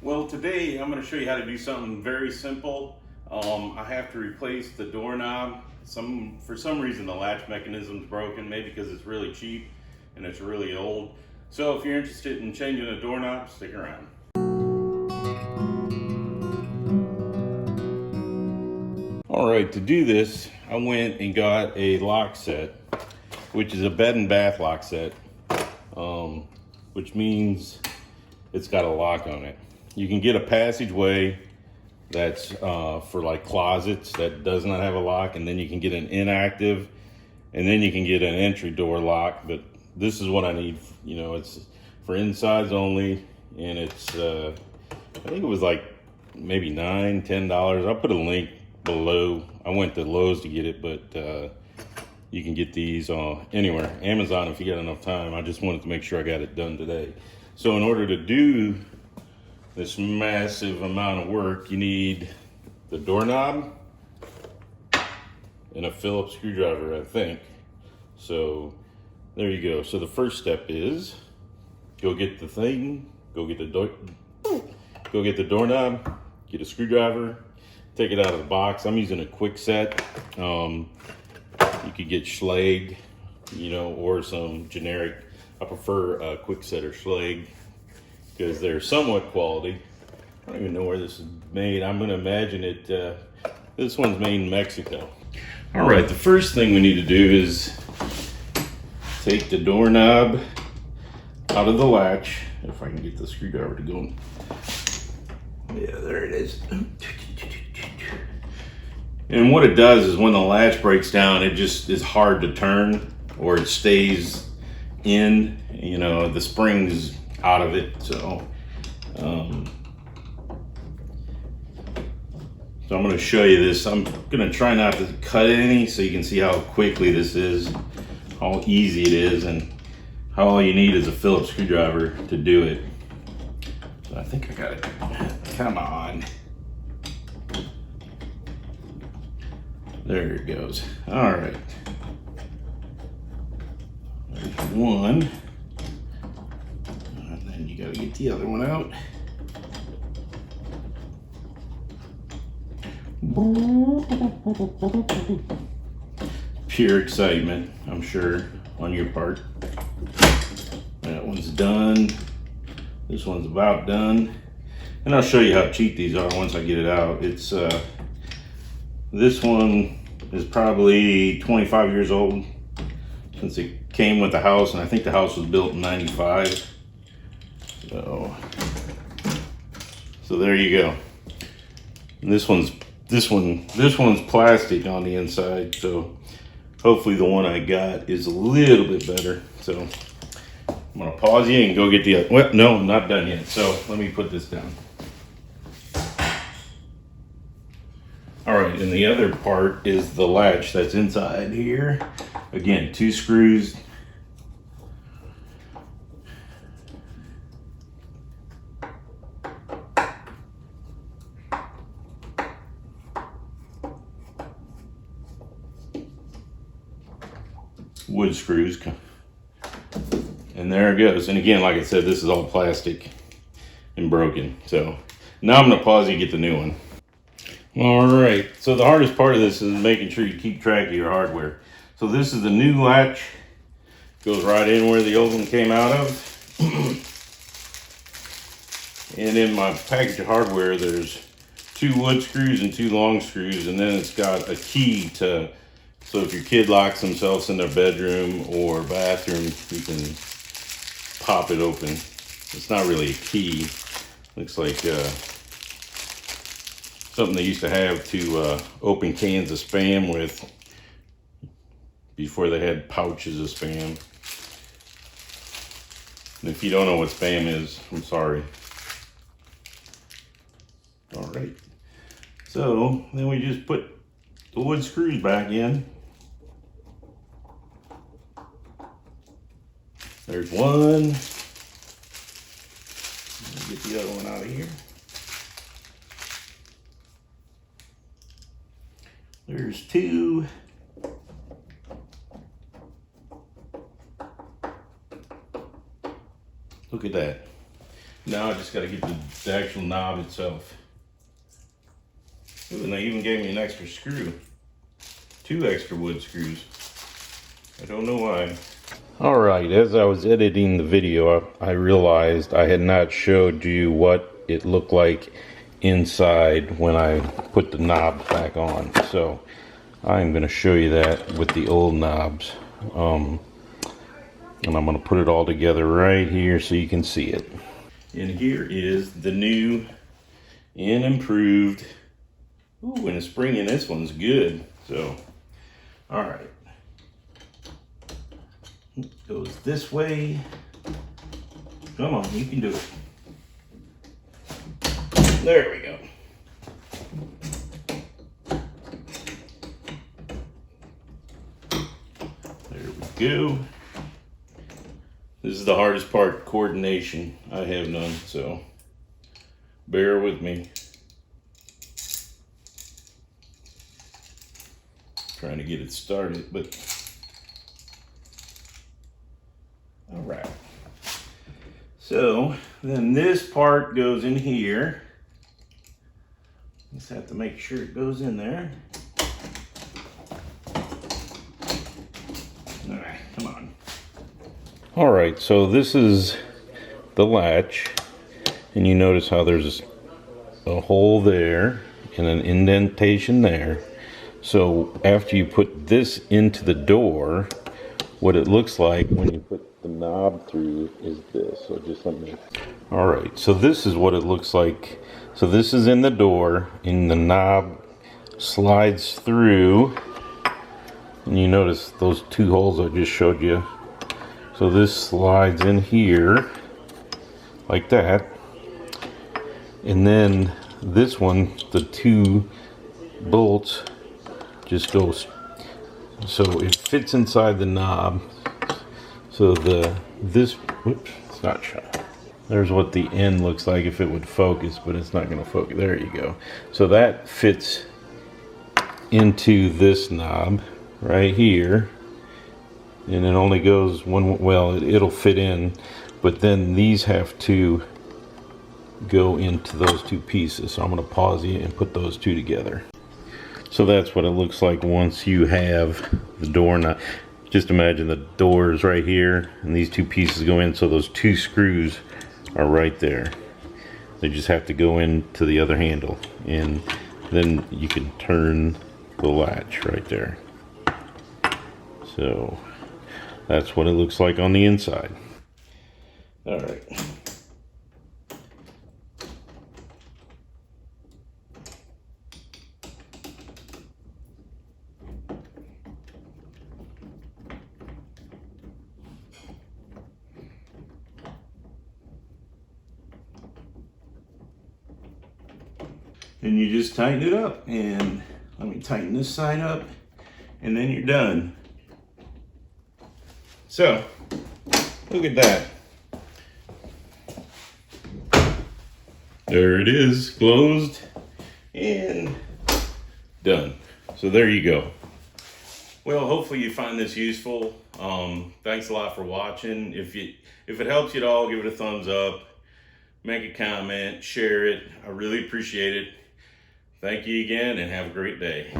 Well, today I'm going to show you how to do something very simple. I have to replace the doorknob. For some reason the latch mechanism's broken, maybe because it's really cheap and it's really old. So if you're interested in changing a doorknob, stick around. Alright, to do this, I went and got a lock set, which is a bed and bath lock set, which means it's got a lock on it. You can get a passageway that's for like closets that does not have a lock, and then you can get an inactive, and then you can get an entry door lock. But this is what I need. You know, it's for insides only, and it's I think it was like maybe $9-10. I'll put a link below. I went to Lowe's to get it, but you can get these anywhere. Amazon if you got enough time. I just wanted to make sure I got it done today. So in order to do this massive amount of work, you need the doorknob and a Phillips screwdriver, I think. So there you go. So the first step is go get the thing, go get the doorknob, get a screwdriver, take it out of the box. I'm using a quick set. You could get Schlage, you know, or some generic. I prefer a quick set or Schlage because they're somewhat quality. I don't even know where this is made. I'm gonna imagine it, this one's made in Mexico. All right, the first thing we need to do is take the doorknob out of the latch. If I can get the screwdriver to go. Yeah, there it is. And what it does is when the latch breaks down, it just is hard to turn, or it stays in, you know, the spring's out of it. So I'm going to show you this. I'm going to try not to cut any so you can see how quickly this is, how easy it is, and how all you need is a Phillips screwdriver to do it. So I think I got it. Come on. There it goes. All right. There's one. And then you gotta get the other one out. Pure excitement, I'm sure, on your part. That one's done. This one's about done. And I'll show you how cheap these are once I get it out. It's this one is probably 25 years old since it came with the house, and I think the house was built in '95. So there you go. And this one's plastic on the inside, so hopefully the one I got is a little bit better. So I'm gonna pause you and go get the other. Well, no, I'm not done yet. So let me put this down. All right, and the other part is the latch that's inside here. Again, 2 screws. Wood screws. And there it goes. And again, like I said, this is all plastic and broken. So now I'm gonna pause you and get the new one. All right, so the hardest part of this is making sure you keep track of your hardware. So this is the new latch. Goes right in where the old one came out of. And in my package of hardware, there's 2 wood screws and 2 long screws, and then it's got a key to, so if your kid locks themselves in their bedroom or bathroom, you can pop it open. It's not really a key. Looks like something they used to have to open cans of Spam with before they had pouches of Spam. And if you don't know what Spam is, I'm sorry. All right. So then we just put the wood screws back in. There's one. Get the other one out of here. There's 2. Look at that. Now I just got to get the actual knob itself. Ooh, and they even gave me an extra screw. 2 extra wood screws. I don't know why. Alright, as I was editing the video, I realized I had not showed you what it looked like inside when I put the knobs back on. So I'm going to show you that with the old knobs. And I'm going to put it all together right here so you can see it. And here is the new and improved. Ooh, and the spring in this one's good. So, alright. It goes this way. Come on, you can do it. There we go. There we go. This is the hardest part, coordination. I have none, so bear with me. Trying to get it started, but all right. So then this part goes in here. Just have to make sure it goes in there. All right, come on. All right, so this is the latch, and you notice how there's a hole there and an indentation there. So after you put this into the door, what it looks like when you put the knob through is this. So just let me. All right, so this is what it looks like. So this is in the door, and the knob slides through, and you notice those 2 holes I just showed you. So this slides in here like that, and then this one, the 2 bolts just goes, so it fits inside the knob. So this, whoops, it's not shut. There's what the end looks like if it would focus, but it's not going to focus. There you go. So that fits into this knob right here, and it only goes one. Well, it'll fit in, but then these have to go into those 2 pieces. So I'm going to pause it and put those 2 together. So that's what it looks like once you have the door knob. Just imagine the door is right here, and these 2 pieces go in, so those 2 screws are right there. They just have to go into the other handle, and then you can turn the latch right there. So that's what it looks like on the inside. All right. And you just tighten it up, and let me tighten this side up, and then you're done. So look at that. There it is, closed and done. So there you go. Well, hopefully you find this useful. Thanks a lot for watching. If it helps you at all, give it a thumbs up, make a comment, share it. I really appreciate it. Thank you again, and have a great day.